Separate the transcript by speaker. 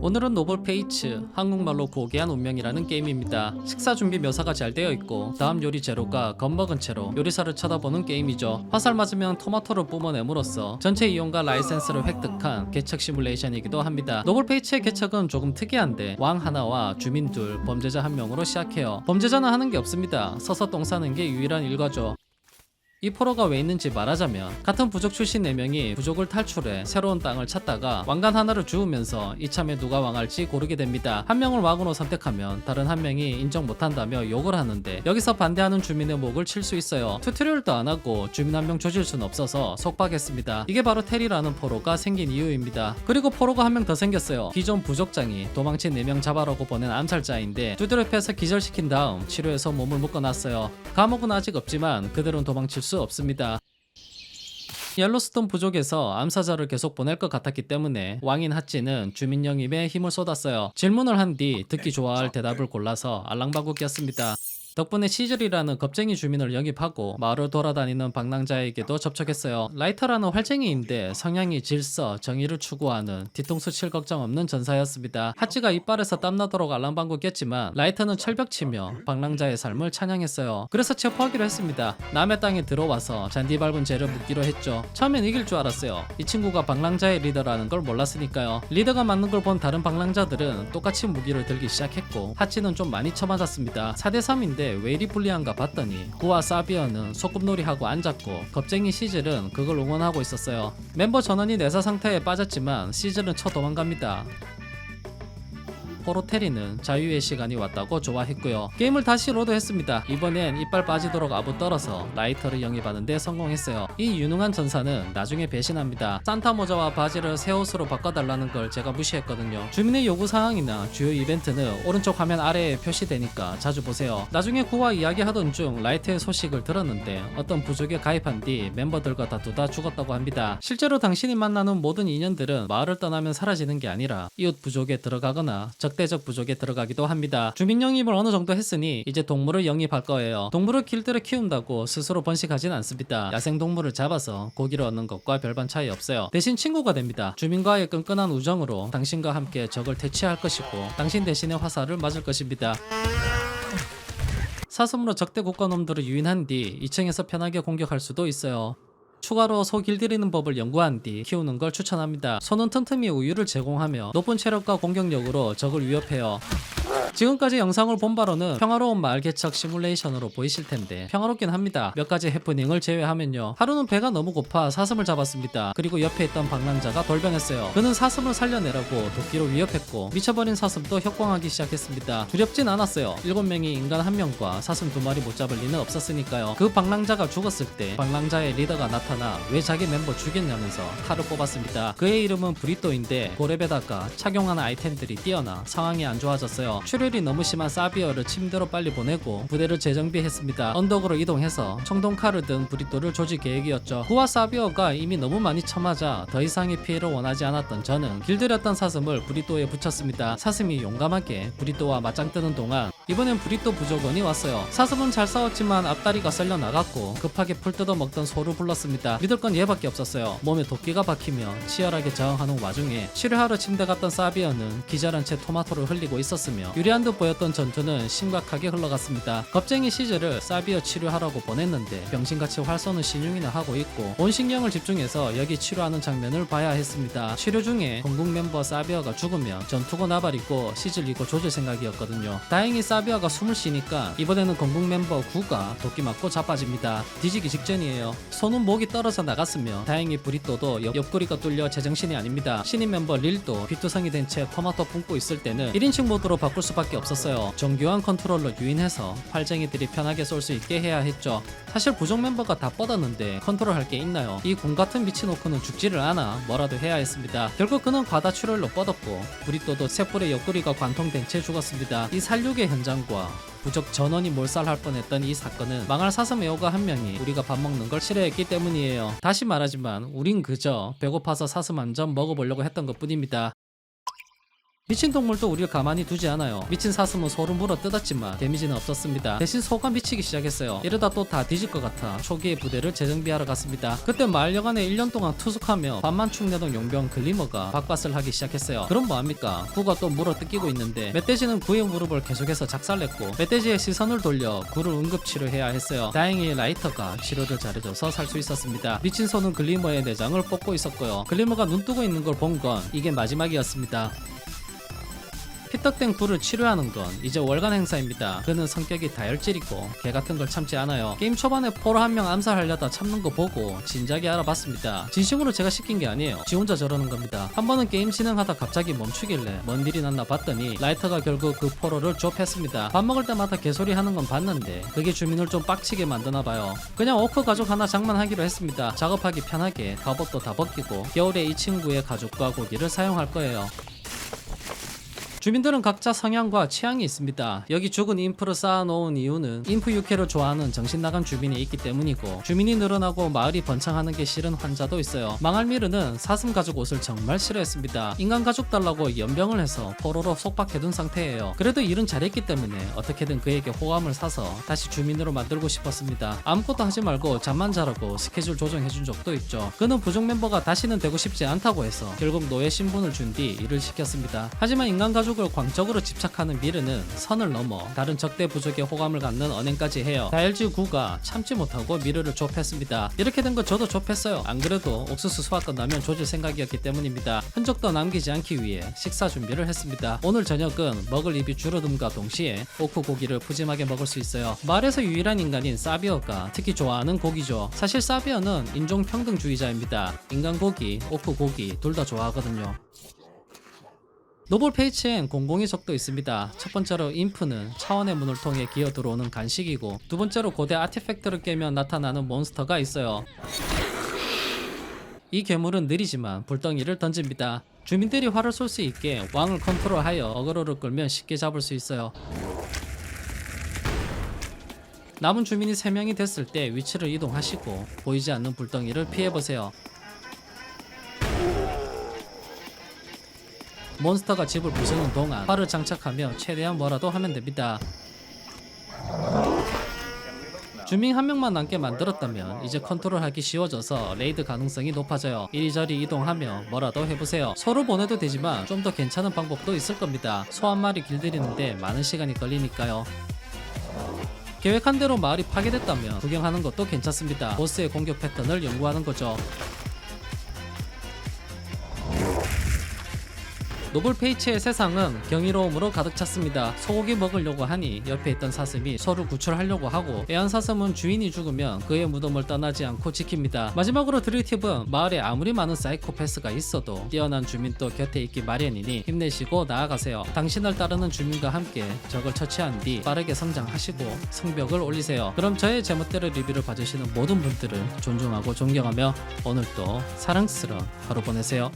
Speaker 1: 오늘은 노블 페이츠, 한국말로 고귀한 운명이라는 게임입니다. 식사 준비 묘사가 잘 되어 있고 다음 요리 재료가 겁먹은 채로 요리사를 쳐다보는 게임이죠. 화살 맞으면 토마토를 뿜어냄으로써 전체 이용과 라이센스를 획득한 개척 시뮬레이션이기도 합니다. 노블 페이츠의 개척은 조금 특이한데 왕 하나와 주민 둘, 범죄자 한 명으로 시작해요. 범죄자는 하는 게 없습니다. 서서 똥 싸는 게 유일한 일과죠. 이 포로가 왜 있는지 말하자면 같은 부족 출신 4명이 부족을 탈출해 새로운 땅을 찾다가 왕관 하나를 주우면서 이참에 누가 왕할지 고르게 됩니다. 한 명을 왕으로 선택하면 다른 한 명이 인정 못한다며 욕을 하는데 여기서 반대하는 주민의 목을 칠 수 있어요. 튜토리얼도 안 하고 주민 한 명 조질 순 없어서 속박했습니다. 이게 바로 테리라는 포로가 생긴 이유입니다. 그리고 포로가 한 명 더 생겼어요. 기존 부족장이 도망친 4명 잡아라고 보낸 암살자인데 두드려 패서 기절시킨 다음 치료해서 몸을 묶어놨어요. 감옥은 아직 없지만 그들은 도망칠 수 없습니다. 옐로스톤 부족에서 암사자를 계속 보낼 것 같았기 때문에 왕인 하찌는 주민 영입에 힘을 쏟았어요. 질문을 한 뒤 듣기 좋아할 대답을 골라서 알랑방구 꼈습니다. 덕분에 시즐이라는 겁쟁이 주민을 영입하고 마을을 돌아다니는 방랑자에게도 접촉했어요. 라이터라는 활쟁이인데 성향이 질서, 정의를 추구하는 뒤통수 칠 걱정 없는 전사였습니다. 하찌가 이빨에서 땀나도록 알랑방구 꼈지만 라이터는 철벽치며 방랑자의 삶을 찬양했어요. 그래서 체포하기로 했습니다. 남의 땅에 들어와서 잔디 밟은 죄를 묻기로 했죠. 처음엔 이길 줄 알았어요. 이 친구가 방랑자의 리더라는 걸 몰랐으니까요. 리더가 맞는 걸 본 다른 방랑자들은 똑같이 무기를 들기 시작했고 하찌는 좀 많이 쳐맞았습니다. 4대3인데 왜 이리 불리한가 봤더니 구와 사비어는 소꿉놀이하고 앉았고 겁쟁이 시즐은 그걸 응원하고 있었어요. 멤버 전원이 내사 상태에 빠졌지만 시즐은 쳐도망갑니다. 포로테리는 자유의 시간이 왔다고 좋아했고요. 게임을 다시 로드했습니다. 이번엔 이빨 빠지도록 아부 떨어서 라이터를 영입하는데 성공했어요. 이 유능한 전사는 나중에 배신합니다. 산타 모자와 바지를 새 옷으로 바꿔달라는 걸 제가 무시했거든요. 주민의 요구사항이나 주요 이벤트는 오른쪽 화면 아래에 표시되니까 자주 보세요. 나중에 구와 이야기하던 중 라이터의 소식을 들었는데 어떤 부족에 가입한 뒤 멤버들과 다투다 죽었다고 합니다. 실제로 당신이 만나는 모든 인연들은 마을을 떠나면 사라지는 게 아니라 이웃 부족에 들어가거나 적대적 부족에 들어가기도 합니다. 주민 영입을 어느 정도 했으니 이제 동물을 영입할 거예요. 동물을 길들여 키운다고 스스로 번식하진 않습니다. 야생동물을 잡아서 고기를 얻는 것과 별반 차이 없어요. 대신 친구가 됩니다. 주민과의 끈끈한 우정으로 당신과 함께 적을 퇴치할 것이고 당신 대신에 화살을 맞을 것입니다. 사슴으로 적대 국가놈들을 유인한 뒤 2층에서 편하게 공격할 수도 있어요. 추가로 소 길들이는 법을 연구한 뒤 키우는 걸 추천합니다. 소는 틈틈이 우유를 제공하며 높은 체력과 공격력으로 적을 위협해요. 지금까지 영상을 본 바로는 평화로운 마을 개척 시뮬레이션으로 보이실 텐데 평화롭긴 합니다. 몇 가지 해프닝을 제외하면요. 하루는 배가 너무 고파 사슴을 잡았습니다. 그리고 옆에 있던 방랑자가 돌변했어요. 그는 사슴을 살려내라고 도끼로 위협했고 미쳐버린 사슴도 협공하기 시작했습니다. 두렵진 않았어요. 7명이 인간 1명과 사슴 2마리 못 잡을 리는 없었으니까요. 그 방랑자가 죽었을 때 방랑자의 리더가 나타나 왜 자기 멤버 죽였냐면서 칼을 뽑았습니다. 그의 이름은 브리또인데 고렙에다가 착용하는 아이템들이 뛰어나 상황이 안 좋아졌어요. 출혈이 너무 심한 사비어를 침대로 빨리 보내고 부대를 재정비했습니다. 언덕으로 이동해서 청동칼을 든 브리또를 조질 계획이었죠. 구와 사비어가 이미 너무 많이 쳐맞아 더 이상의 피해를 원하지 않았던 저는 길들였던 사슴을 브리또에 붙였습니다. 사슴이 용감하게 브리또와 맞짱 뜨는 동안 이번엔 브리또 부족원이 왔어요. 사슴은 잘 싸웠지만 앞다리가 썰려 나갔고 급하게 풀 뜯어 먹던 소를 불렀습니다. 믿을 건 얘밖에 없었어요. 몸에 도끼가 박히며 치열하게 저항하는 와중에 치료하러 침대 갔던 사비어는 기절한 채 토마토를 흘리고 있었으며 유리한 듯 보였던 전투는 심각하게 흘러갔습니다. 겁쟁이 시즐을 사비어 치료하라고 보냈는데 병신같이 활 쏘는 신용이나 하고 있고 온 신경을 집중해서 여기 치료하는 장면을 봐야 했습니다. 치료 중에 건국 멤버 사비어가 죽으면 전투고 나발이고 시즐이고 조질 생각이었거든요. 다행히 사비어가 숨을 쉬니까 이번에는 건국 멤버 구가 도끼 맞고 자빠집니다. 뒤지기 직전이에요. 손은 목이 떨어져 나갔으며 다행히 브리또도 옆구리가 뚫려 제정신이 아닙니다. 신인 멤버 릴도 휘투성이 된 채 토마토 뿜고 있을 때는 1인칭 모드로 바꿀 수밖에 없었어요. 정교한 컨트롤러 유인해서 활쟁이들이 편하게 쏠 수 있게 해야 했죠. 사실 부족 멤버가 다 뻗었는데 컨트롤 할 게 있나요? 이 공 같은 미치노크는 죽지를 않아 뭐라도 해야 했습니다. 결국 그는 과다 출혈로 뻗었고 브리또도 쇳불의 옆구리가 관통된 채 죽었습니다. 이 살육의 현장과 부족 전원이 몰살할 뻔했던 이 사건은 망할 사슴 애호가 한 명이 우리가 밥 먹는 걸 싫어했기 때문이에요. 다시 말하지만 우린 그저 배고파서 사슴 한 점 먹어보려고 했던 것 뿐입니다. 미친 동물도 우리를 가만히 두지 않아요. 미친 사슴은 소를 물어 뜯었지만 데미지는 없었습니다. 대신 소가 미치기 시작했어요. 이러다 또 다 뒤질 것 같아 초기의 부대를 재정비하러 갔습니다. 그때 마을 여관에 1년 동안 투숙하며 밥만 축내던 용병 글리머가 박밭을 하기 시작했어요. 그럼 뭐합니까? 구가 또 물어 뜯기고 있는데 멧돼지는 구의 무릎을 계속해서 작살냈고 멧돼지의 시선을 돌려 구를 응급치료해야 했어요. 다행히 라이터가 치료를 잘해줘서 살 수 있었습니다. 미친 소는 글리머의 내장을 뽑고 있었고요. 글리머가 눈 뜨고 있는 걸 본 건 이게 마지막이었습니다. 피떡된 구를 치료하는 건 이제 월간 행사입니다. 그는 성격이 다혈질이고 개 같은 걸 참지 않아요. 게임 초반에 포로 한 명 암살하려다 참는 거 보고 진작에 알아봤습니다. 진심으로 제가 시킨 게 아니에요. 지 혼자 저러는 겁니다. 한 번은 게임 진행하다 갑자기 멈추길래 뭔 일이 났나 봤더니 라이터가 결국 그 포로를 좁혔습니다. 밥 먹을 때마다 개소리 하는 건 봤는데 그게 주민을 좀 빡치게 만드나 봐요. 그냥 오크 가족 하나 장만하기로 했습니다. 작업하기 편하게 갑옷도 다 벗기고 겨울에 이 친구의 가죽과 고기를 사용할 거예요. 주민들은 각자 성향과 취향이 있습니다. 여기 죽은 인프를 쌓아놓은 이유는 인프 육회를 좋아하는 정신나간 주민이 있기 때문이고 주민이 늘어나고 마을이 번창하는 게 싫은 환자도 있어요. 망할미르는 사슴 가죽 옷을 정말 싫어했습니다. 인간 가죽 달라고 연병을 해서 포로로 속박해둔 상태예요. 그래도 일은 잘했기 때문에 어떻게든 그에게 호감을 사서 다시 주민으로 만들고 싶었습니다. 아무것도 하지 말고 잠만 자라고 스케줄 조정해준 적도 있죠. 그는 부족 멤버가 다시는 되고 싶지 않다고 해서 결국 노예 신분을 준 뒤 일을 시켰습니다. 하지만 인간 가죽 을 광적으로 집착하는 미르는 선을 넘어 다른 적대 부족의 호감을 갖는 언행까지 해요. 다혈질 구가 참지 못하고 미르를 좁혔습니다. 이렇게 된 거 저도 좁혔어요. 안 그래도 옥수수 수확 끝나면 조질 생각이었기 때문입니다. 흔적도 남기지 않기 위해 식사 준비를 했습니다. 오늘 저녁은 먹을 입이 줄어듦과 동시에 오크 고기를 푸짐하게 먹을 수 있어요. 마을에서 유일한 인간인 사비어가 특히 좋아하는 고기죠. 사실 사비어는 인종평등주의자입니다. 인간 고기, 오크 고기 둘 다 좋아하거든요. 노블 페이츠엔 공공의 적도 있습니다. 첫 번째로 인프는 차원의 문을 통해 기어 들어오는 간식이고 두 번째로 고대 아티팩트를 깨면 나타나는 몬스터가 있어요. 이 괴물은 느리지만 불덩이를 던집니다. 주민들이 활을 쏠 수 있게 왕을 컨트롤하여 어그로를 끌면 쉽게 잡을 수 있어요. 남은 주민이 3명이 됐을 때 위치를 이동하시고 보이지 않는 불덩이를 피해보세요. 몬스터가 집을 부수는 동안 활을 장착하며 최대한 뭐라도 하면 됩니다. 주민 한 명만 남게 만들었다면 이제 컨트롤하기 쉬워져서 레이드 가능성이 높아져요. 이리저리 이동하며 뭐라도 해보세요. 소를 보내도 되지만 좀 더 괜찮은 방법도 있을 겁니다. 소 한 마리 길들이는데 많은 시간이 걸리니까요. 계획한 대로 마을이 파괴됐다면 구경하는 것도 괜찮습니다. 보스의 공격 패턴을 연구하는 거죠. 노블 페이츠의 세상은 경이로움으로 가득 찼습니다. 소고기 먹으려고 하니 옆에 있던 사슴이 소를 구출하려고 하고 애완사슴은 주인이 죽으면 그의 무덤을 떠나지 않고 지킵니다. 마지막으로 드릴 팁은 마을에 아무리 많은 사이코패스가 있어도 뛰어난 주민도 곁에 있기 마련이니 힘내시고 나아가세요. 당신을 따르는 주민과 함께 적을 처치한 뒤 빠르게 성장하시고 성벽을 올리세요. 그럼 저의 제멋대로 리뷰를 봐주시는 모든 분들을 존중하고 존경하며 오늘도 사랑스러운 하루 보내세요.